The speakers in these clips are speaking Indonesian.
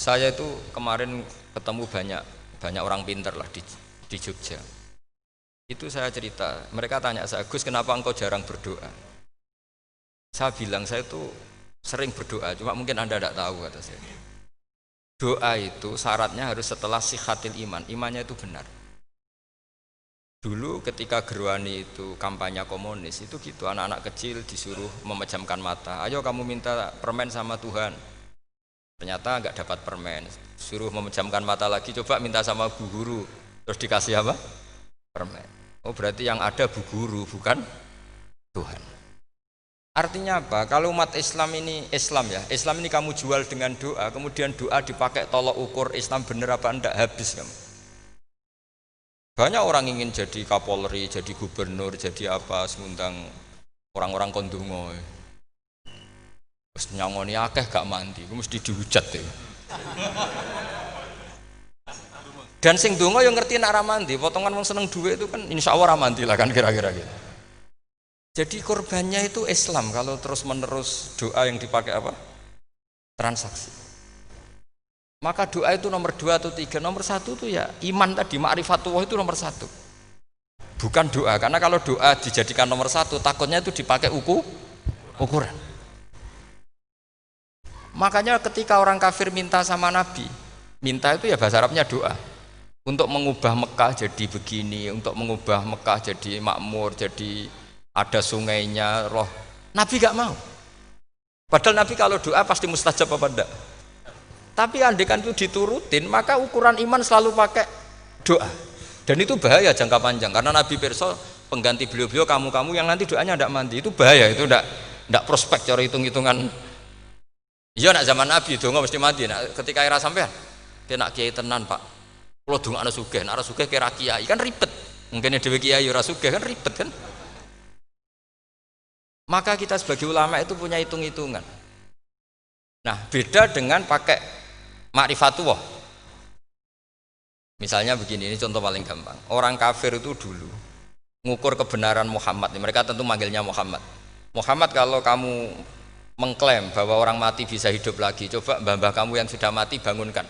Saya itu kemarin ketemu banyak orang pinter lah di Jogja. Itu saya cerita, mereka tanya saya, Gus kenapa engkau jarang berdoa? Saya bilang saya itu sering berdoa, cuma mungkin Anda tidak tahu kata saya. Doa itu syaratnya harus setelah sihatil iman, imannya itu benar. Dulu ketika Gerwani itu kampanye komunis itu gitu, anak-anak kecil disuruh memejamkan mata. Ayo kamu minta permen sama Tuhan. Ternyata nggak dapat permen. Suruh memejamkan mata lagi, coba minta sama bu guru. Terus dikasih apa? Permen. Oh berarti yang ada bu guru bukan Tuhan. Artinya apa? Kalau umat Islam ini Islam ya, Islam ini kamu jual dengan doa, kemudian doa dipakai tolok ukur Islam bener apa enggak, habis kamu. Banyak orang ingin jadi Kapolri, jadi gubernur, jadi apa, ngundang orang-orang kondungo. Terus nyangoni akeh gak mandi, mesti dihujat ya. Dan sing donga yang ngerti nak ra mandi, potongan wong seneng duit itu kan insya Allah ra mandi lah kan kira-kira gitu. Jadi korbannya itu Islam kalau terus-menerus doa yang dipakai apa? Transaksi. Maka doa itu nomor 2 atau 3, nomor 1 itu ya iman tadi, ma'rifatullah itu nomor 1. Bukan doa, karena kalau doa dijadikan nomor 1 takutnya itu dipakai ukuran. Makanya ketika orang kafir minta sama Nabi, minta itu ya bahasa Arabnya doa. Untuk mengubah Mekah jadi begini, untuk mengubah Mekah jadi makmur, jadi ada sungainya, roh. Nabi gak mau. Padahal Nabi kalau doa pasti mustajab apa enggak? Tapi andaikan itu diturutin, maka ukuran iman selalu pakai doa. Dan itu bahaya jangka panjang, karena Nabi pirsa pengganti beliau-beliau kamu-kamu yang nanti doanya enggak mandi, itu bahaya, itu enggak prospek cara hitung-hitungan. Iya nak zaman Nabi donga mesti mandi. Nak ketika era sampean, dia nak kiai tenan Pak. Kalau donga ana sugih, nak ora sugih kira kiai kan ribet. Mungkin dhewe kiai ora sugih kan ribet kan. Maka kita sebagai ulama itu punya hitung-hitungan. Nah, beda dengan pakai ma'rifatullah. Misalnya begini, ini contoh paling gampang. Orang kafir itu dulu ngukur kebenaran Muhammad. Mereka tentu manggilnya Muhammad. Muhammad, kalau kamu mengklaim bahwa orang mati bisa hidup lagi, coba mbah-mbah kamu yang sudah mati bangunkan.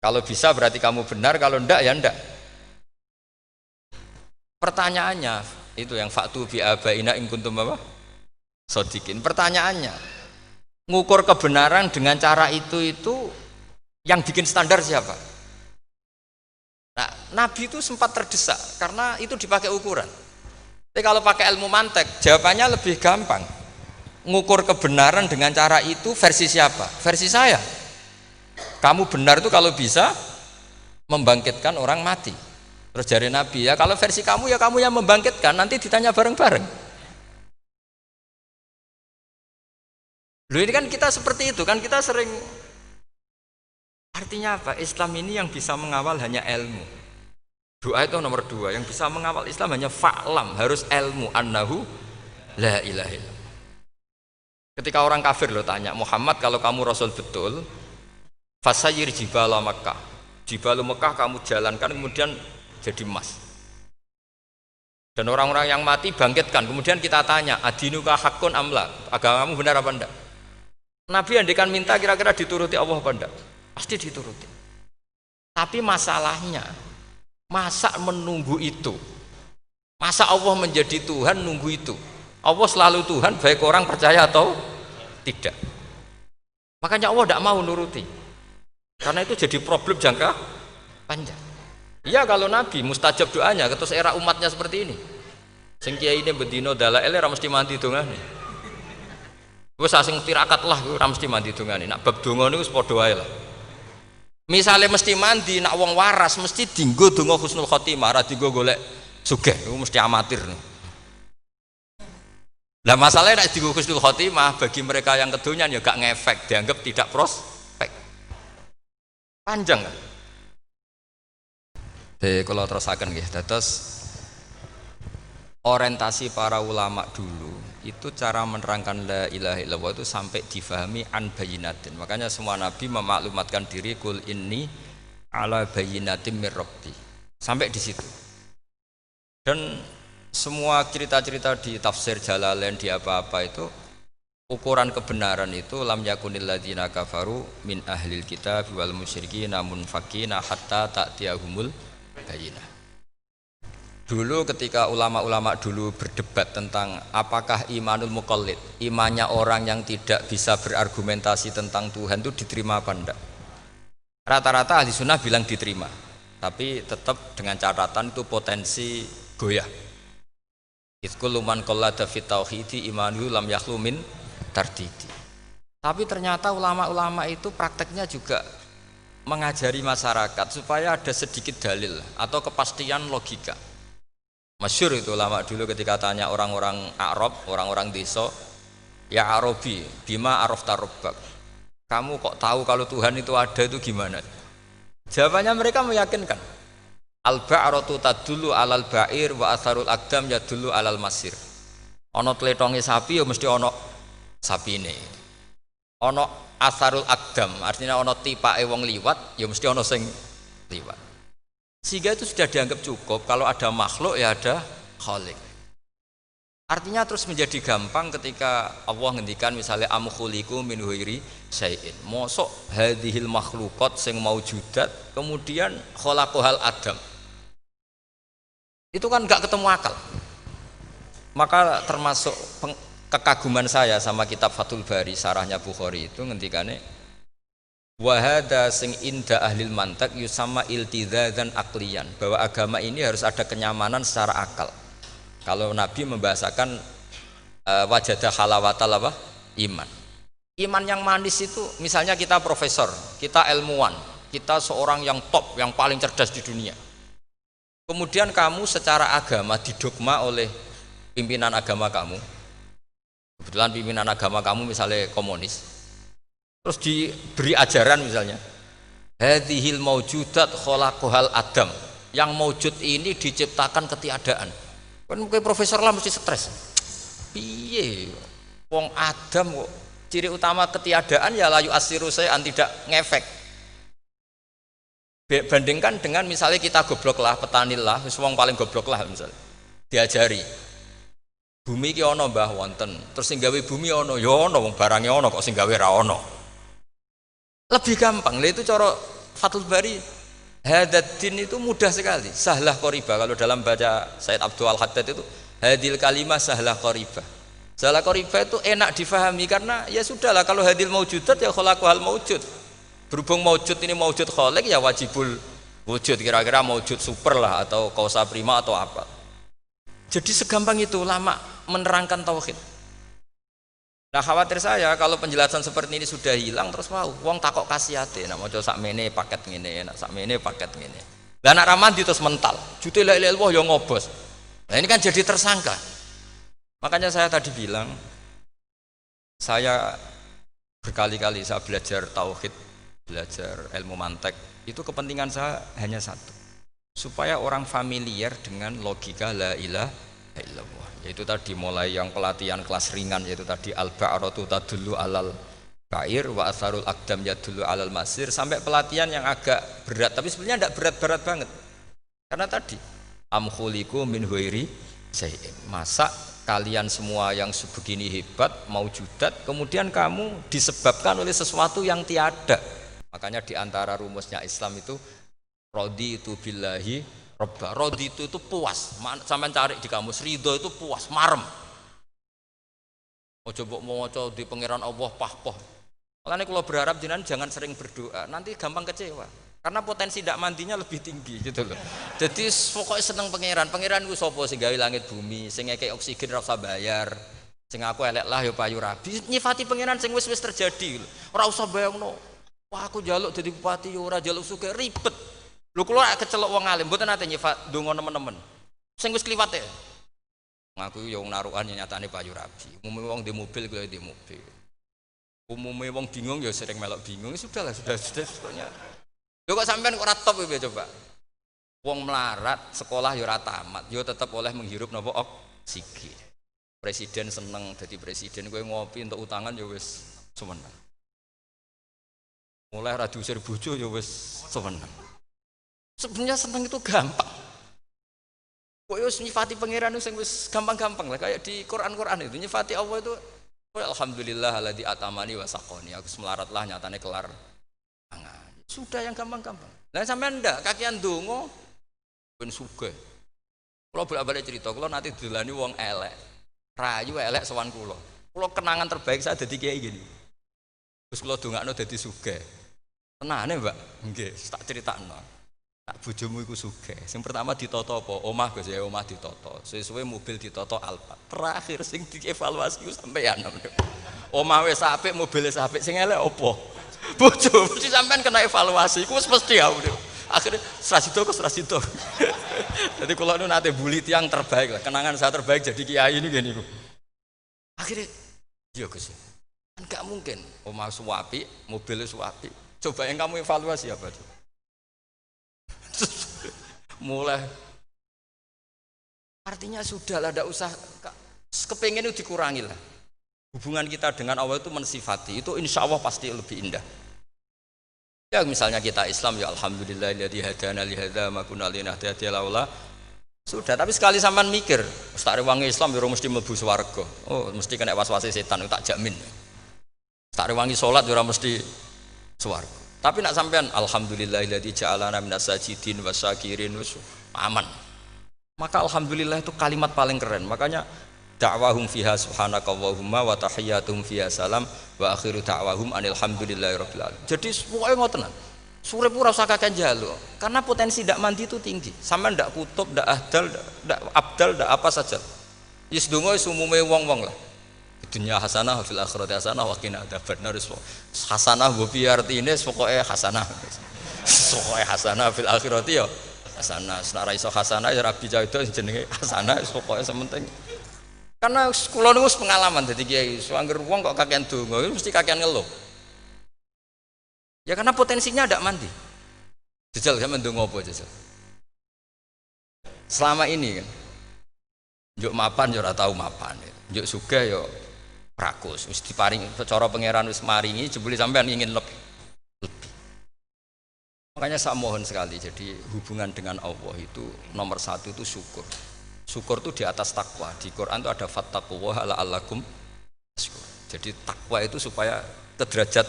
Kalau bisa berarti kamu benar, kalau enggak ya enggak. Pertanyaannya itu yang faktu bi abaina in kuntum apa? Sodikin. Pertanyaannya, ngukur kebenaran dengan cara itu yang bikin standar siapa? Nah, Nabi itu sempat terdesak karena itu dipakai ukuran. Tapi kalau pakai ilmu mantek, jawabannya lebih gampang. Ngukur kebenaran dengan cara itu versi siapa? Versi saya. Kamu benar itu kalau bisa membangkitkan orang mati. Terus jari Nabi, ya kalau versi kamu ya kamu yang membangkitkan, nanti ditanya bareng-bareng. Loh ini kan kita seperti itu kan, kita sering. Artinya apa? Islam ini yang bisa mengawal hanya ilmu. Doa itu nomor 2, yang bisa mengawal Islam hanya fa'lam, harus ilmu annahu la ilaha illallah. Ketika orang kafir lo tanya, Muhammad kalau kamu Rasul betul, fasayir jibala Makkah, jibalu Mekah kamu jalankan kemudian jadi emas. Dan orang-orang yang mati bangkitkan, kemudian kita tanya, adinuka hakun amla, agamamu benar apa enggak? Nabi andaikan minta kira-kira dituruti Allah apa enggak? Pasti dituruti. Tapi masalahnya, masa menunggu itu? Masa Allah menjadi Tuhan nunggu itu? Allah selalu Tuhan, baik orang percaya atau tidak. Makanya Allah tidak mau nuruti. Karena itu jadi problem jangka panjang. Iya kalau Nabi mustajab doanya, terus era umatnya seperti ini. Sing kiai ini bedino dalaile ora mesti mandi dongane. Wis sing tirakat lah ora mesti mandi dongane. Nak bab donga niku wis padha wae lah. Misale mesti mandi, nak wong waras mesti dienggo donga husnul khotimah, ora dienggo golek sugih. Iku mesti amatir. Lah masalahnya nek dienggo husnul khotimah bagi mereka yang kedonyan ya gak ngefek, dianggap tidak prospek. Panjang kan? Kalau terusaken nggih, dados orientasi para ulama dulu itu cara menerangkan la ilaha illallah itu sampai difahami an bayinatin. Makanya semua nabi memaklumatkan diri kul inni ala bayinatin mir rabbi. Sampai di situ. Dan semua cerita-cerita di tafsir Jalalain di apa-apa itu ukuran kebenaran itu lam yakunil ladzina kafaru min ahlil kitab wal musyrikin namun fakina hatta ta'tiyahumul bayyinah. Dulu ketika ulama-ulama dulu berdebat tentang apakah imanul muqallid, imannya orang yang tidak bisa berargumentasi tentang Tuhan itu diterima apa enggak? Rata-rata ahli sunnah bilang diterima, tapi tetap dengan catatan itu potensi goyah. Idzkul man qallada fit tauhidi imanu lam yakhlu min tardidi. Tapi ternyata ulama-ulama itu prakteknya juga mengajari masyarakat supaya ada sedikit dalil atau kepastian logika. Masyhur itu ulama dulu ketika tanya orang-orang Arab, orang-orang desa, ya Arabi, bima arafta rabbak. Kamu kok tahu kalau Tuhan itu ada itu gimana? Jawabannya mereka meyakinkan. Al-ba'ratu tadullu alal ba'ir wa atharul aqdam yadullu alal masir. Ono tletonge sapi ya mesti ono sapine. Ono atharul aqdam, artinya ono tipake wong liwat ya mesti ono sing liwat. Sehingga itu sudah dianggap cukup kalau ada makhluk ya ada khalik. Artinya terus menjadi gampang ketika Allah ngendikan misalnya am khuliqu min ghairi syai'in. Mosok hadhil makhluqat sing maujudat kemudian khalaqahal adam. Itu kan enggak ketemu akal. Maka termasuk kekaguman saya sama kitab Fathul Bari sarahnya Bukhari itu ngendikane wahada sing inda ahlil mantak yusama iltidzadan aklian, bahwa agama ini harus ada kenyamanan secara akal. Kalau Nabi membahasakan wajadah halawatal apa? Iman. Iman yang manis itu misalnya kita profesor, kita ilmuwan, kita seorang yang top, yang paling cerdas di dunia. Kemudian kamu secara agama didogma oleh pimpinan agama kamu. Kebetulan pimpinan agama kamu misalnya komunis. Terus diberi ajaran misalnya hadhil maujudat khalaqahal adam, yang maujud ini diciptakan ketiadaan. Kan mungkin profesor lah mesti stres. Piye wong Adam kok ciri utama ketiadaan ya layu asiru saya tidak ngefek. Bandingkan dengan misalnya kita goblok lah, petani lah, wong paling goblok lah misalnya. Diajari bumi ki ana mbah wonten, terus sing gawe bumi ana ya ana wong barange ana kok sing gawe ra ana. Lebih gampang, itu cara Fathul Bari. Hadaddin itu mudah sekali, sahlah qoriba. Kalau dalam baca Said Abdul Al-Haddad itu hadil kalimah sahlah qoriba. Sahlah qoriba itu enak difahami karena ya sudahlah, kalau hadil maujudat ya khalaqahal maujud. Berhubung maujud ini maujud khaliq ya wajibul wujud, kira-kira maujud super lah atau kausa prima atau apa. Jadi segampang itu ulama menerangkan tauhid. Nah khawatir saya kalau penjelasan seperti ini sudah hilang terus mau wong takok kasihate nak maca sakmene paket ngene, nak sakmene paket ngene. Lah nak ramandi terus mental. Jute la ilaha illallah ya ngobos. Nah ini kan jadi tersangka. Makanya saya tadi bilang saya berkali-kali saya belajar tauhid, belajar ilmu mantek, itu kepentingan saya hanya satu. Supaya orang familiar dengan logika la ilaha illallah. Yaitu tadi mulai yang pelatihan kelas ringan, yaitu tadi al-ba'ratu tadullu alal ba'ir wa atharul aqdam yadullu alal masir, sampai pelatihan yang agak berat, tapi sebenarnya tidak berat-berat banget. Karena tadi am khuliqu min ghairi syai'in. Masa kalian semua yang sebegini hebat maujudat kemudian kamu disebabkan oleh sesuatu yang tiada. Makanya diantara rumusnya Islam itu raditu billahi Robba, rodi itu puas. Sampai cari di kamus ridho itu puas, marem. Oh coba mau coba di pangeran Allah pah-pah. Makanya kalau berharap jangan sering berdoa, nanti gampang kecewa. Karena potensi tidak mandinya lebih tinggi gitu loh. Jadi pokoknya seneng pangeran ku sapa sing gawe langit bumi, sing ngekek oksigen ora usah bayar. Sing aku elek lah ya payu rabi. Nyifati pangeran sing wis terjadi. Ora usah bayangno. Wah aku njaluk dadi bupati ya ora njaluk sugih ribet. Lho kula kecelok wong alim mboten nate nyifat donga nemen-nemen. Sing wis kliwat e. Ngaku ya wong narukan nyatane payu rabi. Umume wong di mobil kaya di mobil. Umume wong bingung ya sering melok bingung. Sudah sebetulnya. Lho kok sampean kok ora top piye coba? Wong melarat, sekolah ya ora tamat, ya tetep oleh menghirup napa oksigen. Presiden seneng dadi presiden, kowe ngopi untuk utangan ya wis semeneng. Mulai ra diusir bojo ya wis semeneng. Sebenarnya seneng itu gampang. Kok yo nyifati pangeran sing wis gampang-gampang lah, kayak di Quran itu nyifati Allah itu Alhamdulillah alladzi atamani wa saqoni. Aku melaratlah nyatane kelar mangan. Sudah yang gampang-gampang. Lah sampean ndak kakian donga ben sugih. Kula bolak-balik cerita, kula nanti dilani wong elek. Rayu elek sowan kula. Kula kenangan terbaik saya dadi kiai gini. Terus kula dongakno dadi sugih. Tenane, Mbak? Nggih, tak critakno. Nak bojomu iku sugih. Sing pertama ditata apa? Omah Gus ya, omah ditata. Suwe-suwe mobil ditata Alphard. Terakhir sing dievaluasi ku sampeyan. Omah wis apik, mobil wis apik, sing elek apa? Bojo, mesti sampean kena evaluasi. Iku wis mesti ya. Akhirnya Srasito. Jadi kalau nu nate bully tiang terbaik lah. Kenangan saya terbaik jadi kiai ini gini. Akhirnya, iya Gus. Kan gak mungkin. Omah suwapi, mobil suwapi. Coba yang kamu evaluasi apa tuh? Mulai artinya sudah lah, tidak usah kepengen itu dikurangi lah. Hubungan kita dengan Allah itu mensifati itu insya Allah pasti lebih indah. Ya misalnya kita Islam ya alhamdulillahilladzi hadana li hadza ma kunna linahtadiya laula. Sudah, tapi sekali sampean mikir, ustaz rewangi Islam ya mesti mlebu swarga. Oh, mesti kena was-wase setan tak jamin. Ustaz rewangi salat ya mesti swarga. Tapi nak sampean alhamdulillahilladzi ja'alana minas sajidin wasyakirin aman. Maka alhamdulillah itu kalimat paling keren. Makanya da'wahum fiha subhanakallahumma wa tahiyyatuhum fiha salam wa akhiru da'wahum alhamdulillahirabbil alamin. Jadi pokoke ngoten. Surip ora usah kakek njaluk. Karena potensi ndak mandi itu tinggi. Sampean ndak kutub, ndak ahdal, ndak abdal, ndak apa saja. Wis donga wis umume wong-wong lah. Dunia hasanah fil akhirati hasanah wa qina adzabannar. Hasanah mbok piye artine pokoke hasanah. Pokoke hasanah fil akhirati ya hasanah. Nek ora iso hasanah ya rabi caido jenenge hasanah pokoke sementing. Karena kula niku pengalaman dadi kiai, anggere wong kok kakean donga mesti kakean ngeluh. Ya karena potensinya ndak mandi. Jajal sampean ndonga apa jajal? Selama ini kan njuk mapan ya ora tau mapan. Njuk sugih ya rakus, wis diparing cara pangeran wis maringi jebule sampean ingin lebih. Makanya saya mohon sekali, jadi hubungan dengan Allah itu nomor satu itu syukur. Syukur itu di atas takwa. Di Quran itu ada fattaqullaha la'allakum syukur. Jadi takwa itu supaya ke derajat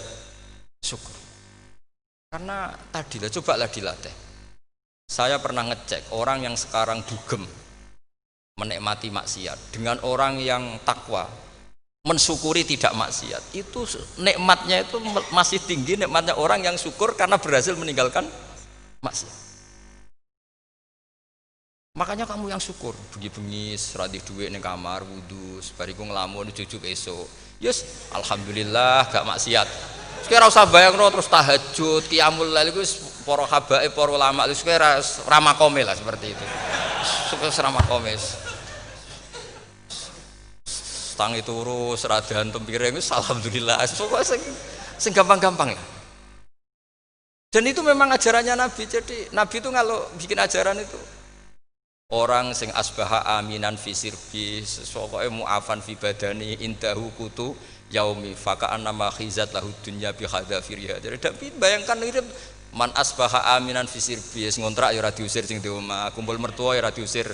syukur. Karena tadi lah, cobalah dilatih. Saya pernah ngecek orang yang sekarang dugem menikmati maksiat dengan orang yang takwa mensyukuri tidak maksiat, itu nikmatnya itu masih tinggi nikmatnya orang yang syukur karena berhasil meninggalkan maksiat. Makanya kamu yang syukur bengi-bengi radhi duit ning kamar wudu bariku ngelamun jujuk esuk yes alhamdulillah gak maksiat. Sekira usah bayangno terus tahajud qiyamul lail iku para habaib para ulama wis ra makome lah seperti itu. Sukses ra makome. Tangi turu seradan tempiring wis alhamdulillah. Pokoke sing gampang-gampang ya. Dan itu memang ajarannya Nabi. Jadi Nabi itu kalau bikin ajaran itu orang sing asbaha aminan fi sirbi pokoke mu'afan fi badani indahu kutu yaumi faka'an nama khizat lahu dunya bi hadafiriha. Jadi Nabi bayangkan itu man asbaha aminan fi sirbi ngontrak ya ora diusir sing di omah, kumpul mertua ya ora diusir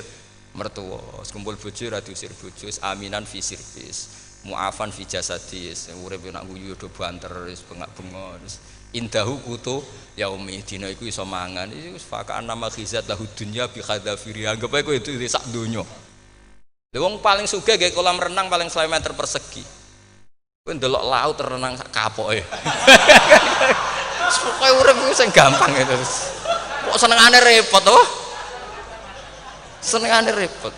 mertua, kumpul bojo ora diusir bojo, aminan fi sirbis, mu'afan fi jasadis, urip nak guyu do banter wis bengak-bengok. Indahu kutu yaumi dina iku iso mangan. Iki fakaan nama khizat lahu dunya bi khadafiri. Anggap ae kowe itu sak donya. Lha wong paling sugih gawe kolam renang paling 100 meter persegi. Kowe ndelok laut renang sak kapoke. Pokoke urip iku sing gampang itu. Kok senengane repot to? Senengane repot.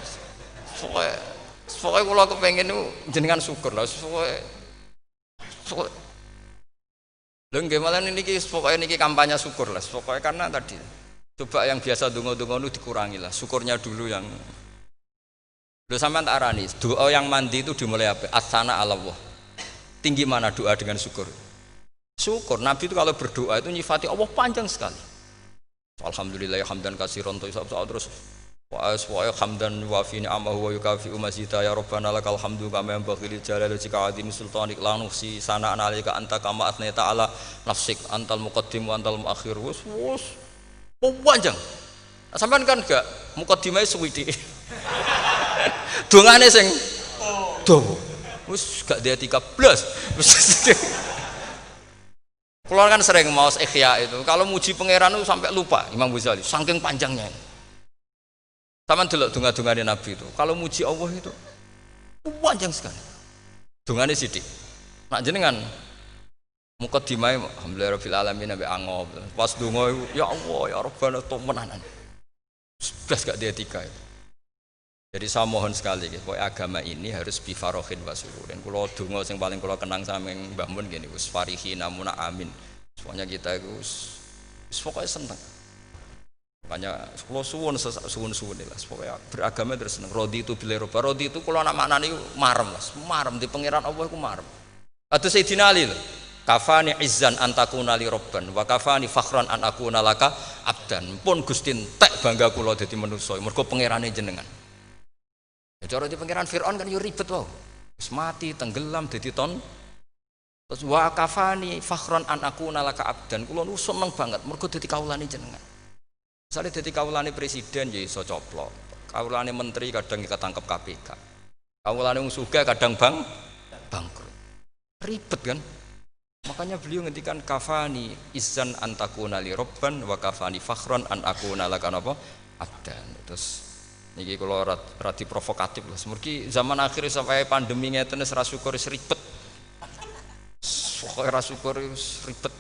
Pokoke kula kepengin niku jenengan syukur lah. Pokoke lho nggih malah niki pokoke niki kampanye syukur lah. Pokoke karena tadi coba yang biasa donga-donga niku dikurangi lah. Syukurnya dulu yang lho sampean tak arani. Doa yang mandi itu dimulai apa? As-sana 'ala Allah. Tinggi mana doa dengan syukur? Syukur. Nabi itu kalau berdoa itu nyifati Allah panjang sekali. Alhamdulillah hamdan katsiran terus wa hamdan wa fi ni'amahu wa yukafi mazida ya rabbana lakal hamdu kama yanbaghi li jalali wajhika azim sultanik la nuhsi sana'an 'alaika anta kama athnayta 'ala nafsik antal muqaddim wa antal muakhir. Wus panjang. Sampean kan gak muqaddimah suwidi. Dongane sing dawa. wis gak dia 13. Keluar kan sering maos ikhya itu. Kalau muji pangeran itu sampai lupa Imam Ghazali, saking panjangnya. Sama delok donga-dongane Nabi itu. Kalau muji Allah itu panjang sekali. Dongane sithik. Nak jenengan mukadimah alhamdulillah rabbil alamin sampai angob. Pas donga ya Allah ya Rabbana temenanan. Sudah gak dia tiga itu. Jadi saya mohon sekali gitu, agama ini harus bifarohin wasururin. Kalau donga yang paling kalau kenang sama yang Mbah Mun gini, us farihin amuna amin. Semuanya kita itu pokoknya senang. Makanya kalau suwun lah, pokoknya beragama terus senang. Rodi itu bila roba, rodi itu kalau anak maknanya marem lah, marem di pangeran Allah itu marem. Atau Sayyidina Ali loh. Kafani izzan antakuna li robban wa kafani fakhran an akuna laka abdan. Pun Gusti entek bangga kula dadi manusa mergo pangerane jenengan. Ya cara di pangeran Firaun kan yo ribet wae. Wis mati tenggelam dadi ton. Terus wa kafani fakhran an akuna laka abdan. Kula nu seneng banget mergo dadi kawulane jenengan. Misale dadi kawulane presiden ya iso coplok. Kawulane menteri kadang ketangkep KPK. Kawulane wong sugih kadang bangkrut. Ribet kan? Makanya beliau ngendikan kafani izzan antakuna li robban wa kafani fakhron an akuna laka apa abdan. Terus niki kalau rati provokatif lah. Semergi zaman akhir sampai pandemi ngeten wis ra syukur wis ribet. Pokoke ra syukur wis ribet.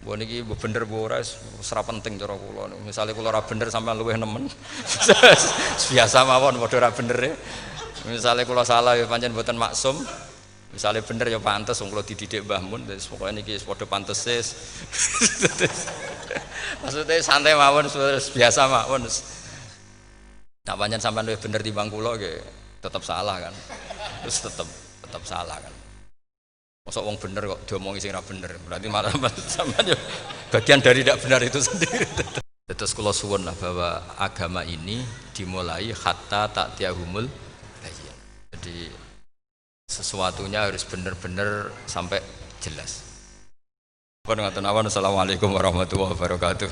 Mbok niki bener apa ora wis ora penting cara kula. Misale kula ora bener sampean luwih nemen. Biasa mawon padha ora bener e. Misale kula salah ya pancen mboten maksum. Misalnya bener ya pantes, wong kula dididik Mbah Mun, terus pokoknya niki padha pantese. Maksudnya santai mawon, biasa mawon. Nak pancen sampean luwih bener timbang kula nggih, tetep salah kan. Terus tetep salah kan. Mosok wong bener kok diomongi sing ora bener, berarti malah sampean ya bagian dari tidak benar itu sendiri. Terus kula suwun lah bahwa agama ini dimulai hatta ta'tiyahumul bayyin. Jadi sesuatunya harus benar-benar sampai jelas. Assalamualaikum warahmatullahi wabarakatuh.